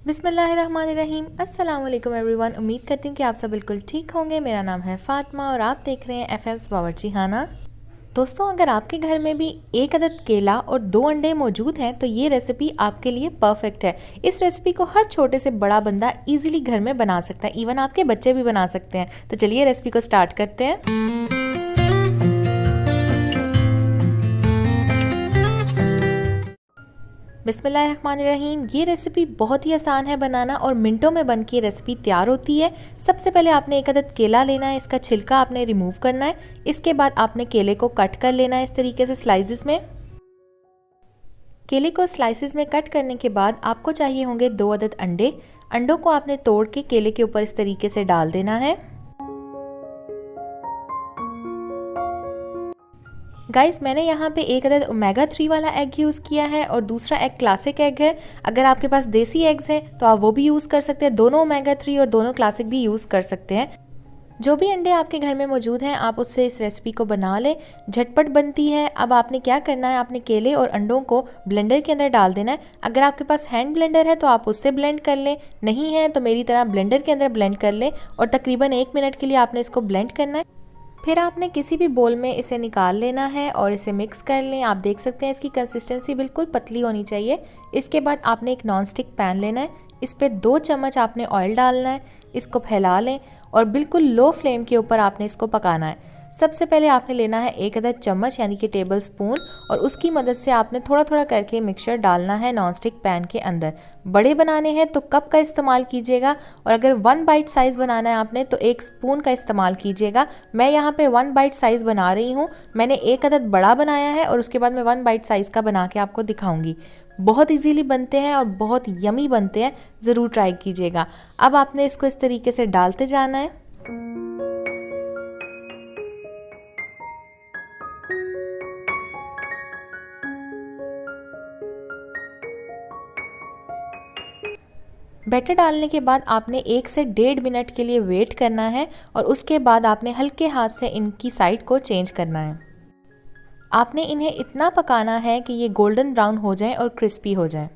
बिस्मिल्लाहिर्रहमानिर्रहीम। अस्सलाम वालेकुम एवरीवन। उम्मीद करती हूँ कि आप सब बिल्कुल ठीक होंगे। मेरा नाम है फ़ातिमा और आप देख रहे हैं एफएम्स बावर्ची खाना। दोस्तों, अगर आपके घर में भी एक अदद केला और 2 अंडे मौजूद हैं तो ये रेसिपी आपके लिए परफेक्ट है। इस रेसिपी को हर छोटे से बड़ा बंदा इजीली घर में बना सकता है, इवन आपके बच्चे भी बना सकते हैं। तो चलिए रेसिपी को स्टार्ट करते हैं। बिस्मिल्लाहिर्रहमानिर्रहीम। ये रेसिपी बहुत ही आसान है बनाना और मिनटों में बन के रेसिपी तैयार होती है। सबसे पहले आपने एक अदद केला लेना है, इसका छिलका आपने रिमूव करना है। इसके बाद आपने केले को कट कर लेना है इस तरीके से स्लाइसेस में। केले को स्लाइसेस में कट करने के बाद आपको चाहिए होंगे 2 अदद अंडे। अंडों को आपने तोड़ के केले के ऊपर इस तरीके से डाल देना है। गाइस, मैंने यहाँ पे एक अदद ओमेगा 3 वाला एग यूज़ किया है और दूसरा एग क्लासिक एग है। अगर आपके पास देसी एग्स हैं तो आप वो भी यूज़ कर सकते हैं। दोनों ओमेगा 3 और दोनों क्लासिक भी यूज़ कर सकते हैं। जो भी अंडे आपके घर में मौजूद हैं आप उससे इस रेसिपी को बना लें, झटपट बनती है। अब आपने क्या करना है, आपने केले और अंडों को ब्लेंडर के अंदर डाल देना है। अगर आपके पास हैंड ब्लेंडर है तो आप उससे ब्लेंड कर लें, नहीं है तो मेरी तरह ब्लेंडर के अंदर ब्लेंड कर लें और तकरीबन 1 मिनट के लिए आपने इसको ब्लेंड करना है। फिर आपने किसी भी बोल में इसे निकाल लेना है और इसे मिक्स कर लें। आप देख सकते हैं इसकी कंसिस्टेंसी बिल्कुल पतली होनी चाहिए। इसके बाद आपने एक नॉन स्टिक पैन लेना है, इस पर 2 चम्मच आपने ऑयल डालना है। इसको फैला लें और बिल्कुल लो फ्लेम के ऊपर आपने इसको पकाना है। सबसे पहले आपने लेना है 1 अदद चम्मच यानी कि टेबल स्पून और उसकी मदद से आपने थोड़ा थोड़ा करके मिक्सचर डालना है नॉन स्टिक पैन के अंदर। बड़े बनाने हैं तो कप का इस्तेमाल कीजिएगा और अगर 1 बाइट साइज़ बनाना है आपने तो 1 स्पून का इस्तेमाल कीजिएगा। मैं यहाँ पे 1 बाइट साइज़ बना रही हूँ। मैंने 1 अदद बड़ा बनाया है और उसके बाद मैं 1 बाइट साइज़ का बना के आपको दिखाऊंगी। बहुत इजीली बनते हैं और बहुत यमी बनते हैं, ज़रूर ट्राई कीजिएगा। अब आपने इसको इस तरीके से डालते जाना है। बैटर डालने के बाद आपने 1 से 1.5 मिनट के लिए वेट करना है और उसके बाद आपने हल्के हाथ से इनकी साइड को चेंज करना है। आपने इन्हें इतना पकाना है कि ये गोल्डन ब्राउन हो जाएं और क्रिस्पी हो जाएं।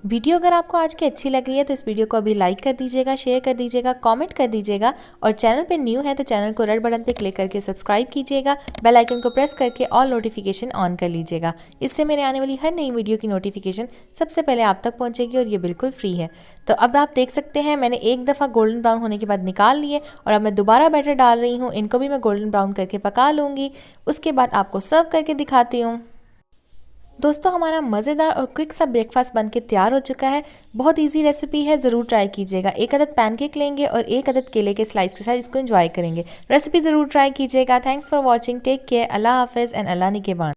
वीडियो अगर आपको आज की अच्छी लग रही है तो इस वीडियो को अभी लाइक कर दीजिएगा, शेयर कर दीजिएगा, कमेंट कर दीजिएगा और चैनल पे न्यू है तो चैनल को रेड बटन पे क्लिक करके सब्सक्राइब कीजिएगा। बेल आइकन को प्रेस करके ऑल नोटिफिकेशन ऑन कर लीजिएगा। इससे मेरे आने वाली हर नई वीडियो की नोटिफिकेशन सबसे पहले आप तक पहुँचेगी और ये बिल्कुल फ्री है। तो अब आप देख सकते हैं मैंने एक दफ़ा गोल्डन ब्राउन होने के बाद निकाल लिए और अब मैं दोबारा बैटर डाल रही हूँ। इनको भी मैं गोल्डन ब्राउन करके पका लूँगी। उसके बाद आपको सर्व करके दिखाती हूँ। दोस्तों, हमारा मज़ेदार और क्विक सा ब्रेकफास्ट बन के तैयार हो चुका है। बहुत इजी रेसिपी है, ज़रूर ट्राई कीजिएगा। 1 अदद पैनकेक लेंगे और 1 अदद केले के स्लाइस के साथ इसको एंजॉय करेंगे। रेसिपी ज़रूर ट्राई कीजिएगा। Thanks for watching. Take care. अल्लाह हाफिज़ एंड अल्लाह निगहबान।